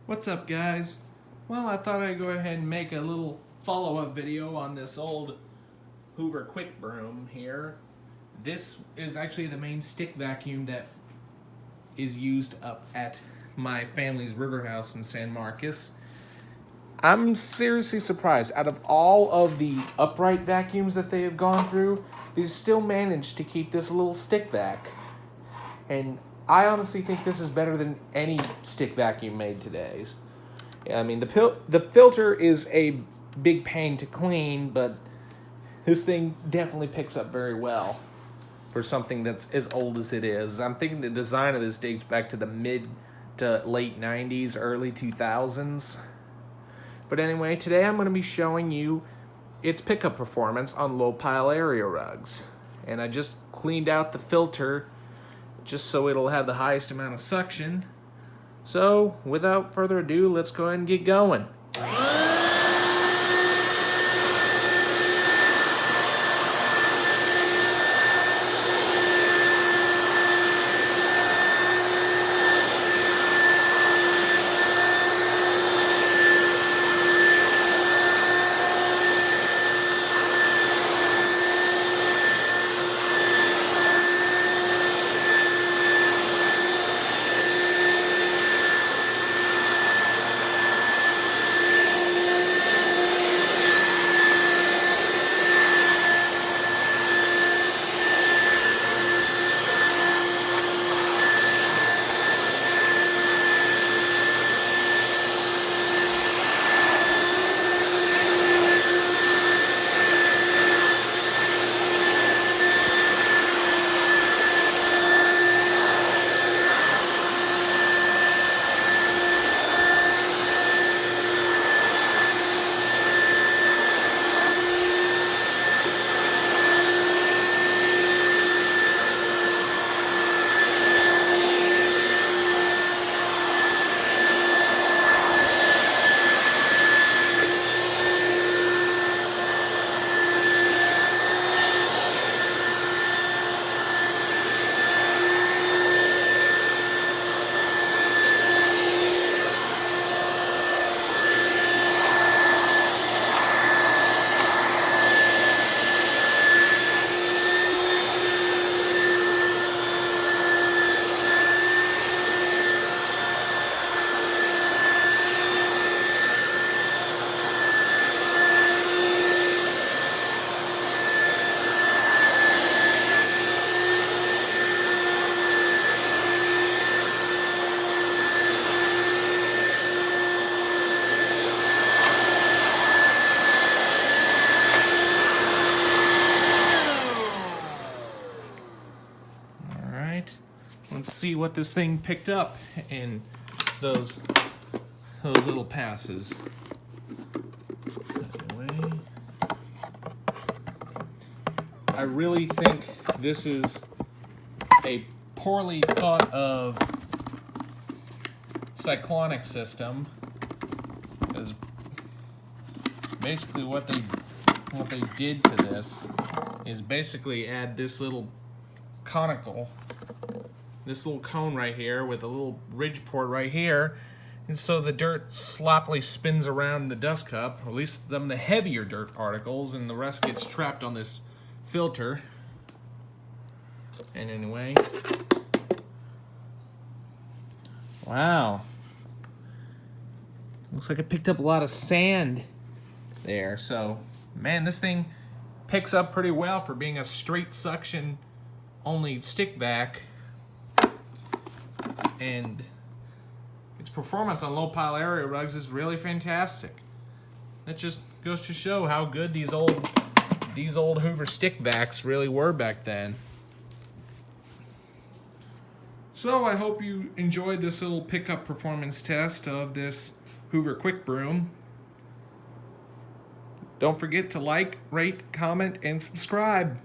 What's up, guys? Well, I thought I'd go ahead and make a little follow-up video on this old Hoover Quik broom here. This is actually the main stick vacuum that is used up at my family's river house in San Marcos. I'm seriously surprised. Out of all of the upright vacuums that they have gone through, they've still managed to keep this little stick vac. And I honestly think this is better than any stick vacuum made today. I mean, the filter is a big pain to clean, but this thing definitely picks up very well for something that's as old as it is. I'm thinking the design of this dates back to the mid to late 90s, early 2000s. But anyway, today I'm going to be showing you its pickup performance on low pile area rugs. And I just cleaned out the filter just so it'll have the highest amount of suction. So, without further ado, let's go ahead and get going. Let's see what this thing picked up in those little passes. Anyway, I really think this is a poorly thought of cyclonic system, because basically what they did to this is basically add this little cone right here with a little ridge port right here, and so the dirt sloppily spins around in the dust cup, or at least some of the heavier dirt particles, and the rest gets trapped on this filter. And anyway, wow, looks like it picked up a lot of sand there. So man, this thing picks up pretty well for being a straight suction only stick vac. And its performance on low pile area rugs is really fantastic. That just goes to show how good these old Hoover stick vacs really were back then. So I hope you enjoyed this little pickup performance test of this Hoover Quik broom. Don't forget to like, rate, comment, and subscribe.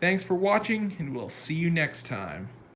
Thanks for watching, and we'll see you next time.